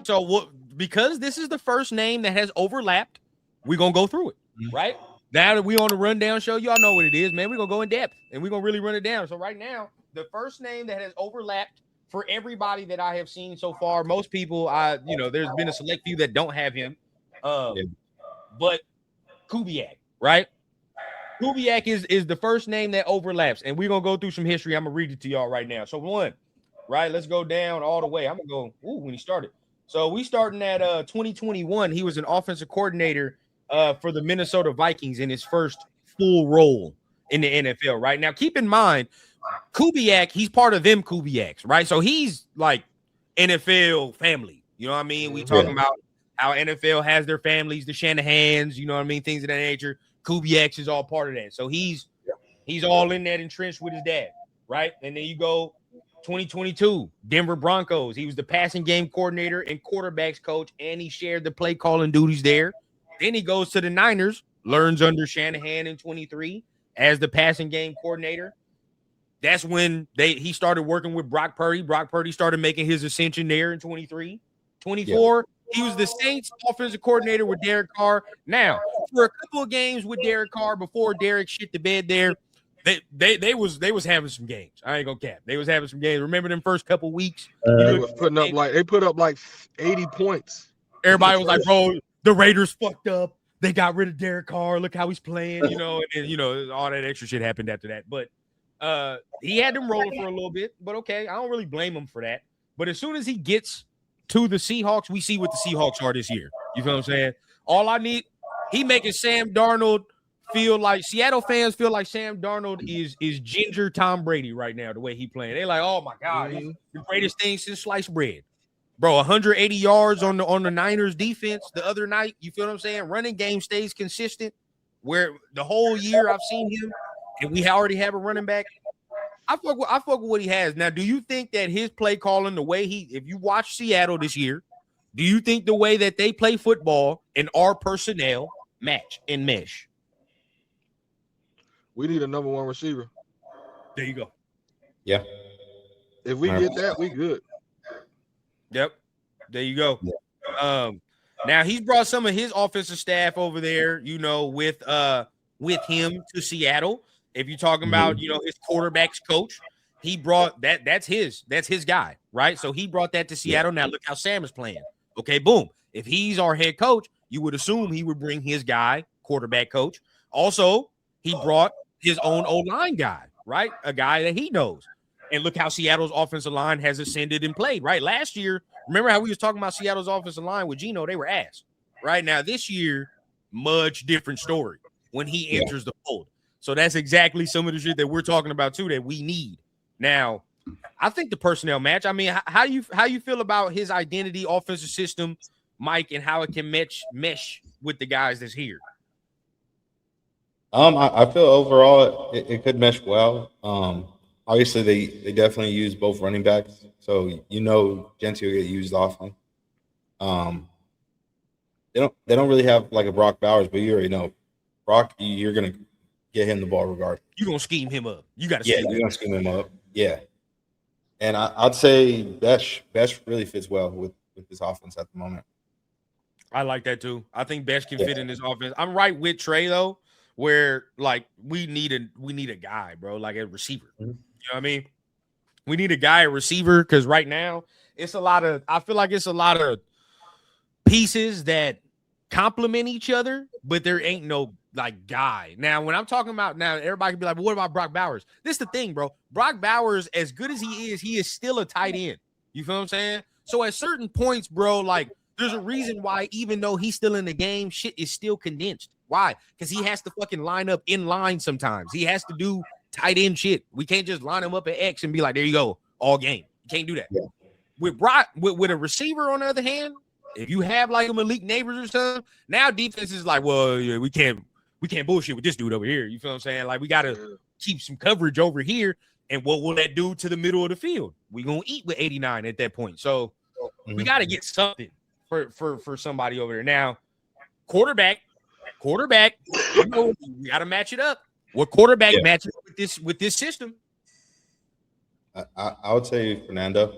So what? Because this is the first name that has overlapped, we're gonna go through it, right? Now that we on the rundown show, y'all know what it is, man. We're gonna go in depth and we're gonna really run it down. So right now, the first name that has overlapped for everybody that I have seen so far, most people, there's been a select few that don't have him, but Kubiak, right? Kubiak is the first name that overlaps, and we're gonna go through some history. I'm gonna read it to y'all right now. So one, right? Let's go down all the way. I'm gonna go when he started. So we starting at 2021. He was an offensive coordinator for the Minnesota Vikings in his first full role in the NFL. Right now, keep in mind, Kubiak, he's part of them Kubiaks, right? So he's like NFL family. You know what I mean? We talking about how NFL has their families, the Shanahans, you know what I mean? Things of that nature. Kubiak is all part of that. So he's all in that entrenched with his dad, right? And then you go 2022, Denver Broncos. He was the passing game coordinator and quarterbacks coach, and he shared the play calling duties there. Then he goes to the Niners, learns under Shanahan in 23 as the passing game coordinator. That's when he started working with Brock Purdy. Brock Purdy started making his ascension there in 23. 24, he was the Saints offensive coordinator with Derek Carr. Now, for a couple of games with Derek Carr before Derek shit the bed there, they was having some games. I ain't gonna cap. They was having some games. Remember them first couple weeks? They put up like 80 points. Everybody was like, bro, the Raiders fucked up. They got rid of Derek Carr. Look how he's playing, and all that extra shit happened after that. But he had them rolling for a little bit, but okay, I don't really blame him for that. But as soon as he gets to the Seahawks, we see what the Seahawks are this year. You feel what I'm saying? All I need, he making Sam Darnold feel like Seattle fans feel like Sam Darnold is ginger Tom Brady right now, the way he playing. They're like, oh my God, he's the greatest thing since sliced bread. Bro, 180 yards on the Niners defense the other night. You feel what I'm saying? Running game stays consistent. Where the whole year I've seen him, and we already have a running back. I fuck with what he has. Now, do you think that his play calling, the way if you watch Seattle this year, do you think the way that they play football and our personnel match and mesh? We need a number one receiver. There you go. Yeah. If we get that, we good. Yep. There you go. Now he's brought some of his offensive staff over there, with him to Seattle. If you're talking about, his quarterback's coach, he brought that. That's his guy, right? So he brought that to Seattle. Now look how Sam is playing. Okay, boom. If he's our head coach, you would assume he would bring his guy, quarterback coach. Also, he brought his own O-line guy, right? A guy that he knows. And look how Seattle's offensive line has ascended and played, right? Last year, remember how we was talking about Seattle's offensive line with Geno? They were ass. Right now, this year, much different story when he enters the fold. So that's exactly some of the shit that we're talking about too that we need. Now, I think the personnel match. I mean, how you feel about his identity, offensive system, Mike, and how it can mesh with the guys that's here? I feel overall it could mesh well. Obviously they definitely use both running backs, so Gentry will get used often. They don't really have like a Brock Bowers, but you already know Brock, you're gonna get him the ball regardless. You're going to scheme him up. You got to you're going to scheme him up. Yeah. And I'd say Besh really fits well with this offense at the moment. I like that too. I think Besh can fit in this offense. I'm right with Trey, though, where, like, we need a guy, bro, like a receiver. You know what I mean? We need a guy, a receiver, because right now I feel like it's a lot of pieces that complement each other, but there ain't no like guy. Now, when I'm talking about everybody can be like, well, what about Brock Bowers? This is the thing, bro. Brock Bowers, as good as he is still a tight end. You feel what I'm saying? So at certain points, bro, like there's a reason why, even though he's still in the game, shit is still condensed. Why? Because he has to fucking line up in line sometimes. He has to do tight end shit. We can't just line him up at X and be like, there you go, all game. You can't do that. Yeah. With Brock, with a receiver, on the other hand, if you have like a Malik Neighbors or something, now defense is like, well, yeah, we can't bullshit with this dude over here. You feel what I'm saying? Like, we got to keep some coverage over here. And what will that do to the middle of the field? We're going to eat with 89 at that point. So we got to get something for somebody over there. Now, quarterback, we got to match it up. What quarterback matches with this system? I would say Fernando.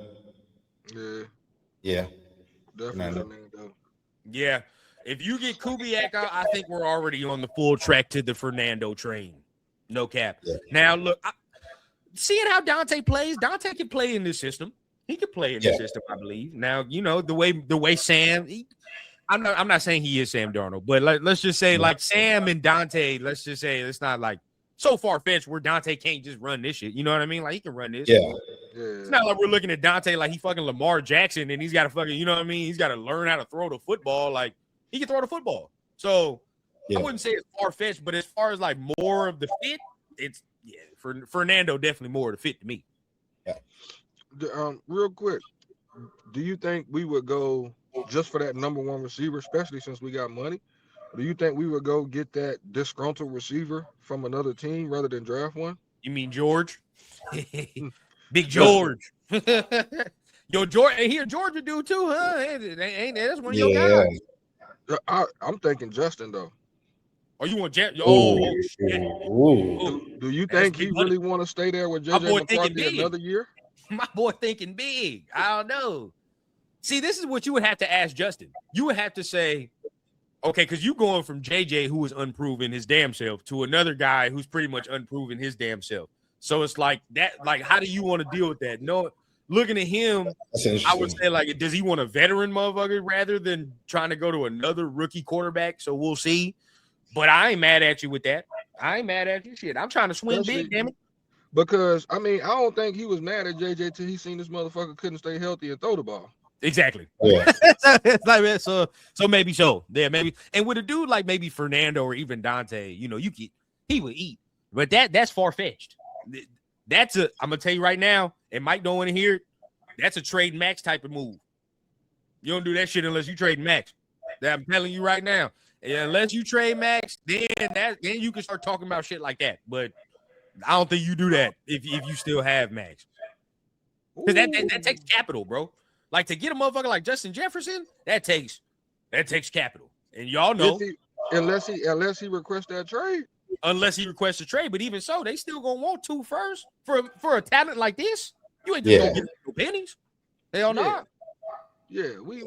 Yeah. Yeah. Definitely Fernando. Fernando. Yeah. If you get Kubiak out, I think we're already on the full track to the Fernando train. No cap. Yeah. Now, look, seeing how Dante plays, Dante can play in this system. He can play in this system, I believe. Now, the way Sam, I'm not saying he is Sam Darnold, but let's just say like Sam and Dante, let's just say it's not like so far-fetched where Dante can't just run this shit. You know what I mean? Like he can run this. Yeah. It's not like we're looking at Dante like he fucking Lamar Jackson and he's got to fucking, you know what I mean? He's got to learn how to throw the football. Like he can throw the football. So I wouldn't say it's far-fetched, but as far as like more of the fit, it's for Fernando definitely more of the fit to me. Yeah. Real quick, do you think we would go just for that number one receiver, especially since we got money? Do you think we would go get that disgruntled receiver from another team rather than draft one? You mean George? Big George. Yo, George, here Georgia do too, huh? Ain't that's one of your guys? I'm thinking Justin though. Oh, you want Jet? Oh, shit. Do you think he really want to stay there with JJ McCarthy another year? My boy thinking big. I don't know. See, this is what you would have to ask Justin. You would have to say, okay, because you going from JJ, who is unproven his damn self, to another guy who's pretty much unproven his damn self. So it's like that. Like, how do you want to deal with that? No, looking at him, I would say, like, does he want a veteran motherfucker rather than trying to go to another rookie quarterback? So we'll see. But I ain't mad at you with that. I ain't mad at you. Shit, I'm trying to swing big, damn it. Because, I mean, I don't think he was mad at JJ till he seen this motherfucker couldn't stay healthy and throw the ball. Exactly. Yeah. so maybe so. Yeah, maybe. And with a dude like maybe Fernando or even Dante, he would eat. But that's far-fetched. I'm gonna tell you right now, and Mike don't want to hear it. That's a trade max type of move. You don't do that shit unless you trade max. I'm telling you right now. And unless you trade max, then you can start talking about shit like that. But I don't think you do that if you still have max. Because that takes capital, bro. Like to get a motherfucker like Justin Jefferson, that takes capital. And y'all know unless he requests that trade. Unless he requests a trade, but even so, they still gonna want 2 first for a talent like this. You ain't just gonna get no pennies. Hell no. Yeah, we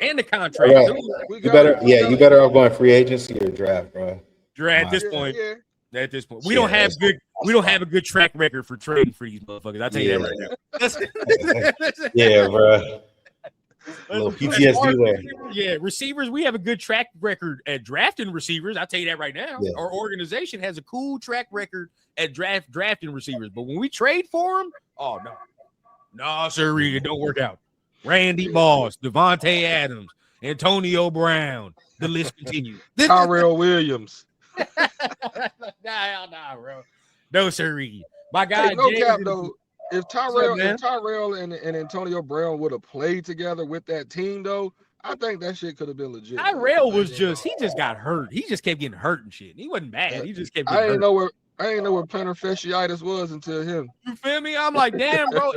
and the contract. Right. You better off going free agency or draft, bro. Draft at this point. Yeah. At this point, we don't have a good track record for trading for these motherfuckers. I'll tell you that right now. Yeah, bro. A little PTSD there. Yeah, receivers, we have a good track record at drafting receivers. I'll tell you that right now. Yeah. Our organization has a cool track record at drafting receivers. But when we trade for them, oh, no. No, sir, it don't work out. Randy Moss, Devontae Adams, Antonio Brown. The list continues. Tyrell Williams. Nah, bro. No, sir. My guy, hey, no cap, though. If Tyrell and Antonio Brown would have played together with that team, though, I think that shit could have been legit. Tyrell he just got hurt. He just kept getting hurt and shit. He wasn't bad. He just kept getting hurt. I didn't know where plantar fasciitis was until him. You feel me? I'm like, damn, bro.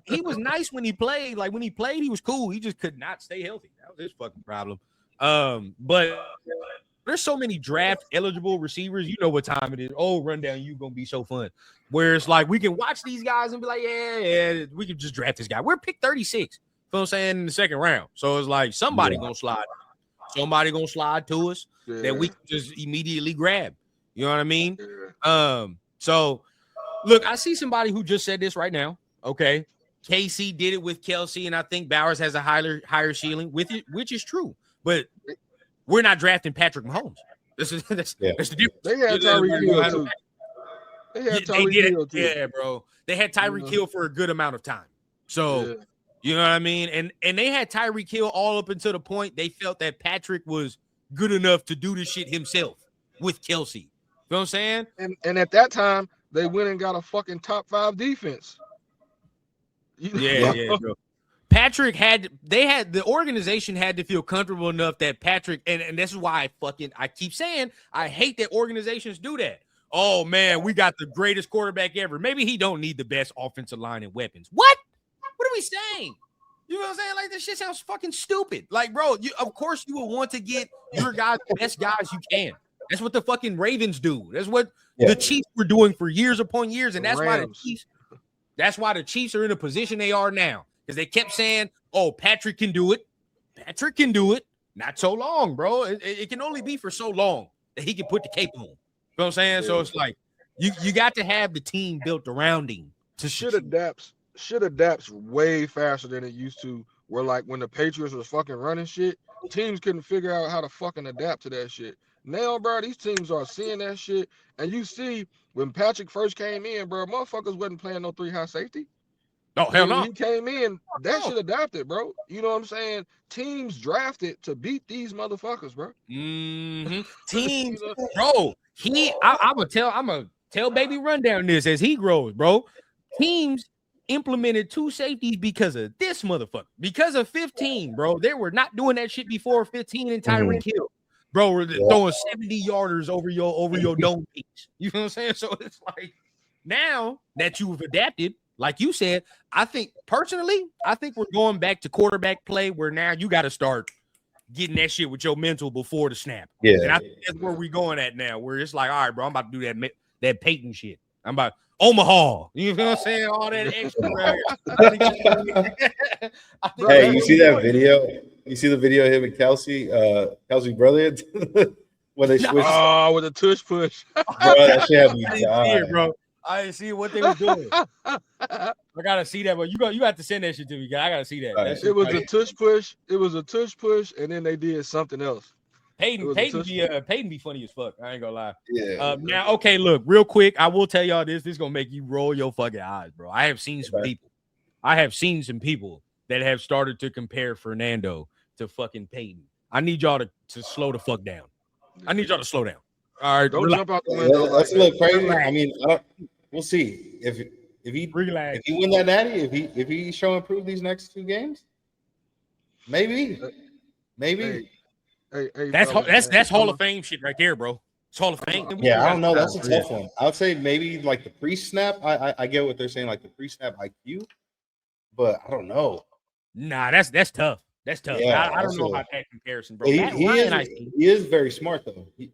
He was nice when he played. Like when he played, he was cool. He just could not stay healthy. That was his fucking problem. But there's so many draft eligible receivers. You know what time it is. Oh, rundown, you gonna be so fun. Where it's like we can watch these guys and be like, yeah, we can just draft this guy. We're pick 36. You know what I'm saying, in the second round. So it's like somebody gonna slide. Somebody gonna slide to us that we can just immediately grab. You know what I mean? So look, I see somebody who just said this right now. Okay. KC did it with Kelsey, and I think Bowers has a higher ceiling with it, which is true. But we're not drafting Patrick Mahomes. That's the difference. They had Tyreek Hill too. They had Tyreek Hill too. Yeah, bro. They had Tyreek Hill for a good amount of time. So you know what I mean? And they had Tyreek Hill all up until the point they felt that Patrick was good enough to do this shit himself with Kelsey. You know what I'm saying? And at that time, they went and got a fucking top 5 defense. Yeah, bro. Patrick the organization had to feel comfortable enough that Patrick, and this is why I keep saying I hate that organizations do that. Oh man, we got the greatest quarterback ever. Maybe he don't need the best offensive line and weapons. What are we saying? You know what I'm saying? Like this shit sounds fucking stupid. Like, bro, of course you will want to get your guys the best guys you can. That's what the fucking Ravens do. That's what the Chiefs were doing for years upon years, and that's why the Chiefs are in the position they are now. because they kept saying, "Oh, Patrick can do it. Patrick can do it." Not so long, bro. It can only be for so long that he can put the cape on. You know what I'm saying? So it's like you got to have the team built around him to shit adapts way faster than it used to. Where like when the Patriots was fucking running shit, teams couldn't figure out how to fucking adapt to that shit. Now, bro, these teams are seeing that shit, and you see when Patrick first came in, bro, motherfuckers wasn't playing no 3 high safety. Oh, hell no. When he came in, that shit adapted, bro. You know what I'm saying? Teams drafted to beat these motherfuckers, bro. Mm-hmm. Teams, bro. I'm gonna tell Baby Rundown this as he grows, bro. Teams implemented 2 safeties because of this motherfucker. Because of 15, bro. They were not doing that shit before 15 and Tyreek Hill. Bro, we're throwing 70 yarders over your dome piece. You know what I'm saying? So it's like now that you've adapted, like you said, I think we're going back to quarterback play where now you got to start getting that shit with your mental before the snap. Yeah. And I think that's where we're going at now, where it's like, all right, bro, I'm about to do that Peyton shit. I'm about Omaha. You know what I'm saying? All that extra. Hey, you see that video? You see the video of him and Kelsey brother when they switched? Oh, with a tush push. Bro, that shit had me dying, bro. I didn't see what they were doing. I gotta see that, but you got to send that shit to me. I gotta see that. Right. It was a tush push. It was a tush push, and then they did something else. Peyton be funny as fuck. I ain't gonna lie. Yeah. Now, okay, look, real quick. I will tell y'all this. This is gonna make you roll your fucking eyes, bro. I have seen some people that have started to compare Fernando to fucking Peyton. I need y'all to slow the fuck down. I need y'all to slow down. All right, don't jump out the window. That's a little crazy. I mean, we'll see if he win that natty. If he show improve these next 2 games, maybe. Hey, that's Hall of Fame shit right there, bro. It's Hall of Fame. Yeah, I don't know. That's a tough one. I would say maybe like the pre-snap. I get what they're saying, like the pre-snap IQ, but I don't know. Nah, that's tough. That's tough. Yeah, I don't know about that comparison, bro. He is very smart though. His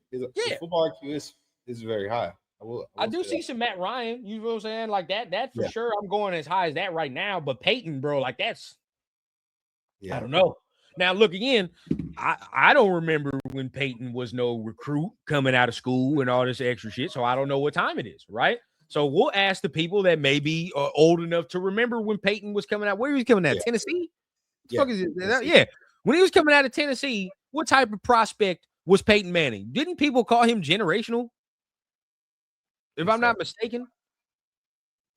football IQ is very high. I do see some Matt Ryan. You know what I'm saying? Like that for sure. I'm going as high as that right now. But Peyton, bro, like that's. I don't know. Now look again. I don't remember when Peyton was no recruit coming out of school and all this extra shit. So I don't know what time it is, right? So we'll ask the people that may be old enough to remember when Peyton was coming out. Where he was coming out? Tennessee? Fuck is it? Yeah. When he was coming out of Tennessee, what type of prospect was Peyton Manning? Didn't people call him generational? If I'm not mistaken.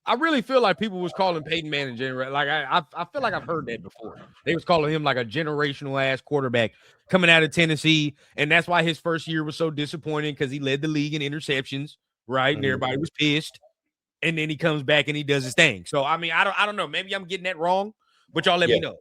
I really feel like people was calling Peyton Manning generational. Like I feel like I've heard that before. They was calling him like a generational ass quarterback coming out of Tennessee. And that's why his first year was so disappointing because he led the league in interceptions, right? And everybody was pissed. And then he comes back and he does his thing. So I mean, I don't know. Maybe I'm getting that wrong, but y'all let me know.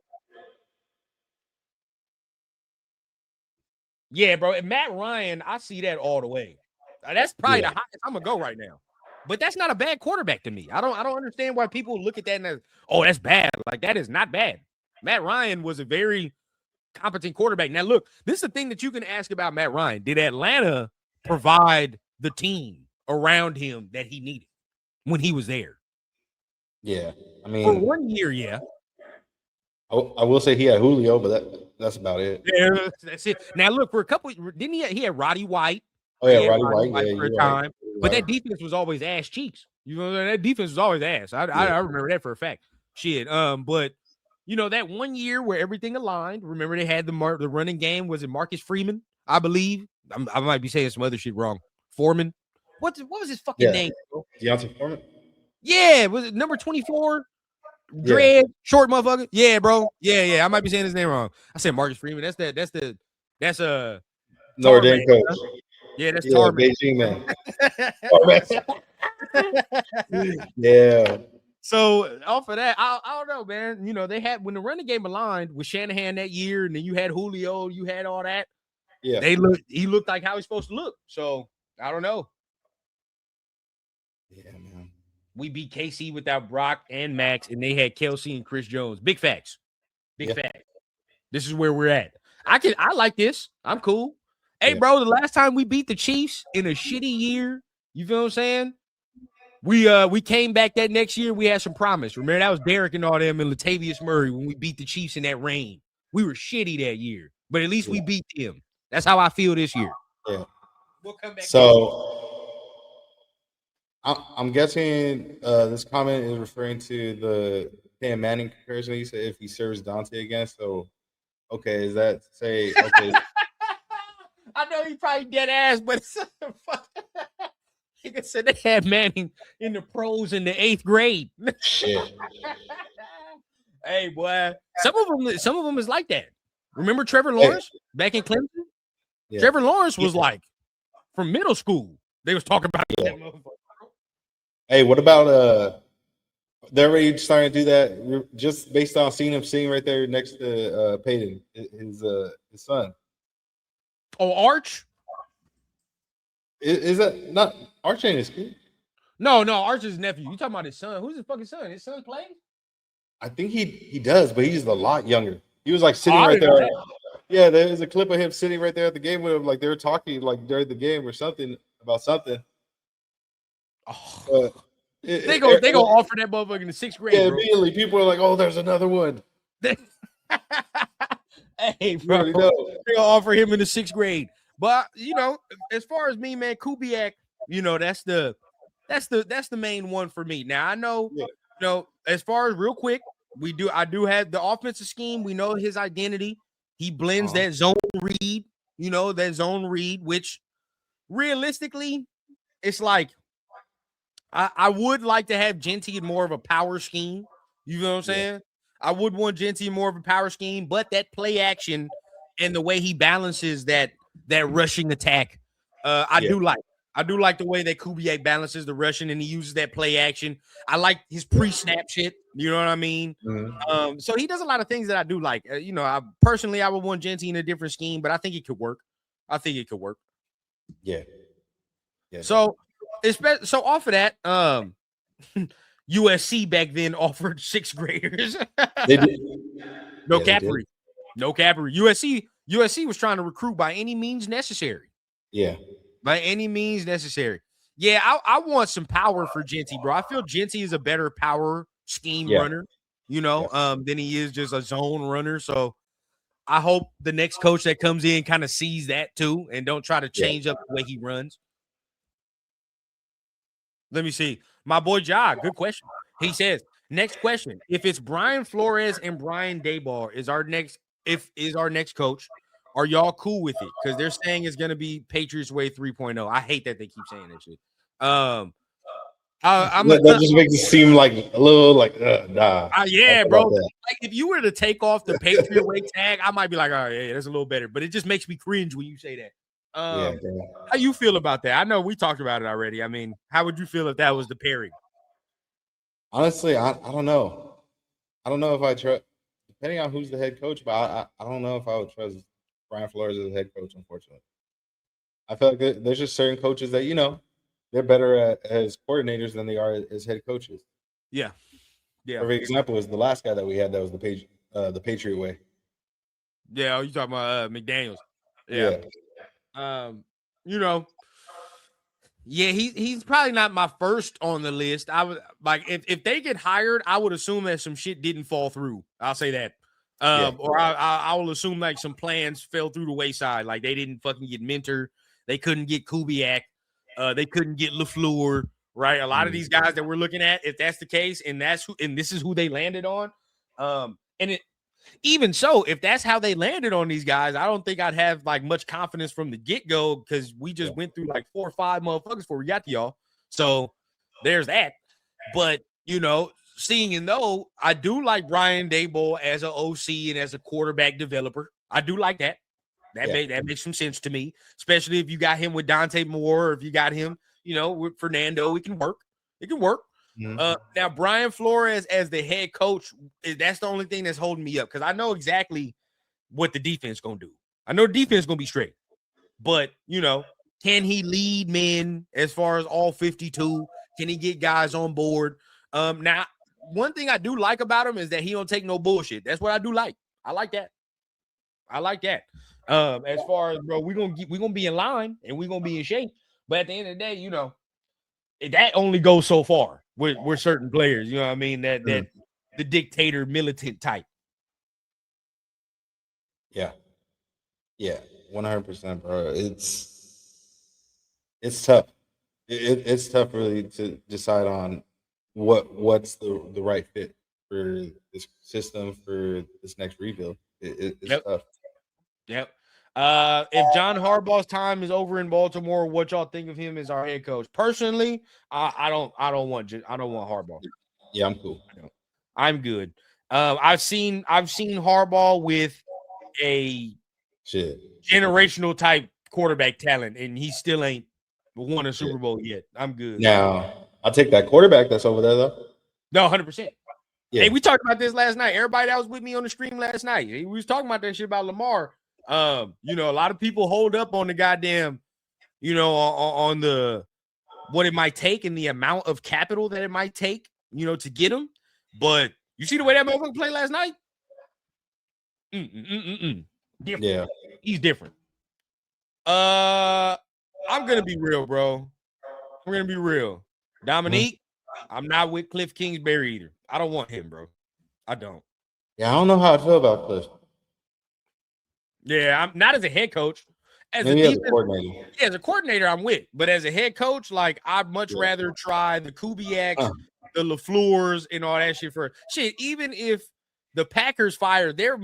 Yeah, bro. And Matt Ryan, I see that all the way. That's probably the highest I'm gonna go right now. But that's not a bad quarterback to me. I don't understand why people look at that and that's bad. Like that is not bad. Matt Ryan was a very competent quarterback. Now look, this is the thing that you can ask about Matt Ryan. Did Atlanta provide the team around him that he needed when he was there? Yeah, I mean, for 1 year, yeah. I will say he had Julio, but that's about it. Yeah, that's it. Now look, for a couple, didn't he had Roddy White? Oh yeah, Roddy White for a time. But that defense was always ass cheeks. You know, that defense was always ass. I remember that for a fact. Shit. But you know, that 1 year where everything aligned. Remember, they had the running game. Was it Marcus Freeman? I believe. I might be saying some other shit wrong. Foreman. What was his fucking name? Deontay Foreman. Yeah, was it number 24? Dread, short motherfucker. Yeah, bro. Yeah. I might be saying his name wrong. I said Marcus Freeman. That's Notre Dame coach. Yeah, that's Tarman. Beijing man. Yeah. So off of that, I don't know, man. You know, they had when the running game aligned with Shanahan that year, and then you had Julio, you had all that. Yeah, he looked like how he's supposed to look. So I don't know. Yeah, man. We beat KC without Brock and Max, and they had Kelsey and Chris Jones. Big facts. Big facts. This is where we're at. I like this. I'm cool. Hey, bro, the last time we beat the Chiefs in a shitty year, you feel what I'm saying? We came back that next year. We had some promise. Remember, that was Derek and all them and Latavius Murray when we beat the Chiefs in that rain. We were shitty that year, but at least we beat them. That's how I feel this year. Yeah. We'll come back. So I'm guessing this comment is referring to the Peyton Manning comparison. You said if he serves Dante again. So, okay, is that say okay? I know he probably dead ass, but he said they had Manning in the pros in the 8th grade. Shit. Hey, boy, some of them is like that. Remember Trevor Lawrence back in Clemson? Yeah. Trevor Lawrence was like from middle school. They was talking about that motherfucker. Hey, what about they're already starting to do that just based on seeing him sitting right there next to Peyton, his son. Oh, Arch? Is that not Arch ain't his kid? No, Arch's nephew. You talking about his son? Who's his fucking son? His son playing? I think he does, but he's a lot younger. He was like sitting right there. Yeah, there's a clip of him sitting right there at the game with him, like they were talking like during the game or something about something. Oh. They go offer that motherfucker in the 6th grade. Yeah, bro. immediately people are like, "Oh, there's another one." Hey, bro, they gonna offer him in the 6th grade. But as far as me, man, Kubiak, that's the main one for me. Now I know, as far as real quick, I do have the offensive scheme. We know his identity. He blends that zone read, which realistically, it's like I would like to have Genty in more of a power scheme. You know what I'm saying? I would want Genty more of a power scheme, but that play action and the way he balances that rushing attack, I do like. I do like the way that Kubiak balances the rushing and he uses that play action. I like his pre-snap shit. You know what I mean? Mm-hmm. So he does a lot of things that I do like. I personally would want Genty in a different scheme, but I think it could work. Yeah. So off of that, USC back then offered 6th graders. They did. No cappery. USC was trying to recruit by any means necessary. Yeah. By any means necessary. Yeah, I want some power for Genty, bro. I feel Genty is a better power scheme runner, than he is just a zone runner. So I hope the next coach that comes in kind of sees that too and don't try to change up the way he runs. Let me see. My boy Ja, good question. He says, next question. If it's Brian Flores and Brian Daboll is our next coach, are y'all cool with it? Because they're saying it's gonna be Patriots way 3.0. I hate that they keep saying that shit. That just makes it seem like a little like nah. Yeah, bro. Like if you were to take off the Patriot way tag, I might be like, oh yeah, that's a little better. But it just makes me cringe when you say that. How you feel about that? I know we talked about it already. I mean, how would you feel if that was the pairing? Honestly, I don't know. I don't know if I trust, depending on who's the head coach, but I don't know if I would trust Brian Flores as a head coach, unfortunately. I feel like there's just certain coaches that, they're better as coordinators than they are as head coaches. Yeah. For example, is the last guy that we had that was the Patriot way. Yeah, you talking about McDaniels. Yeah. He's probably not my first on the list. I would like if they get hired, I would assume that some shit didn't fall through. I'll say that. Or I will assume like some plans fell through the wayside. Like they didn't fucking get Mentor. They couldn't get Kubiak. They couldn't get LaFleur. Right. A lot of these guys that we're looking at, if that's the case, and this is who they landed on. Even so, if that's how they landed on these guys, I don't think I'd have like much confidence from the get-go because we just went through like 4 or 5 motherfuckers before we got to y'all. So there's that. But, seeing and though, I do like Brian Daboll as an OC and as a quarterback developer. I do like that. That makes some sense to me, especially if you got him with Dante Moore or if you got him, with Fernando. It can work. Now, Brian Flores as the head coach, that's the only thing that's holding me up because I know exactly what the defense going to do. I know the defense going to be straight. But, can he lead men as far as all 52? Can he get guys on board? Now, one thing I do like about him is that he don't take no bullshit. That's what I do like. I like that. As far as, bro, we're gonna be in line and we're gonna be in shape. But at the end of the day, that only goes so far with certain players. You know what I mean? That the dictator militant type. Yeah. Yeah. 100%, bro. It's tough. It's tough really to decide on what's the right fit for this system for this next rebuild. It's tough. Yep. If John Harbaugh's time is over in Baltimore, what y'all think of him as our head coach? Personally, I don't want Harbaugh. Yeah, I'm cool. I'm good. I've seen Harbaugh with a generational type quarterback talent, and he still ain't won a Super Bowl yet. I'm good. Now, I'll take that quarterback that's over there, though. No, 100%. Yeah. Hey, we talked about this last night. Everybody that was with me on the stream last night, we was talking about that shit about Lamar. A lot of people hold up on the goddamn, on the what it might take and the amount of capital that it might take, to get him. But you see the way that motherfucker played last night? Different. Yeah. He's different. I'm gonna be real, bro. I'm gonna be real. Dominique, I'm not with Cliff Kingsbury either. I don't want him, bro. I don't. Yeah, I don't know how I feel about Cliff. Yeah, I'm not as a head coach. Maybe as a coordinator. Yeah, as a coordinator, I'm with. But as a head coach, like I'd much rather try the Kubiaks, the LaFleurs, and all that shit for shit. Even if the Packers fire their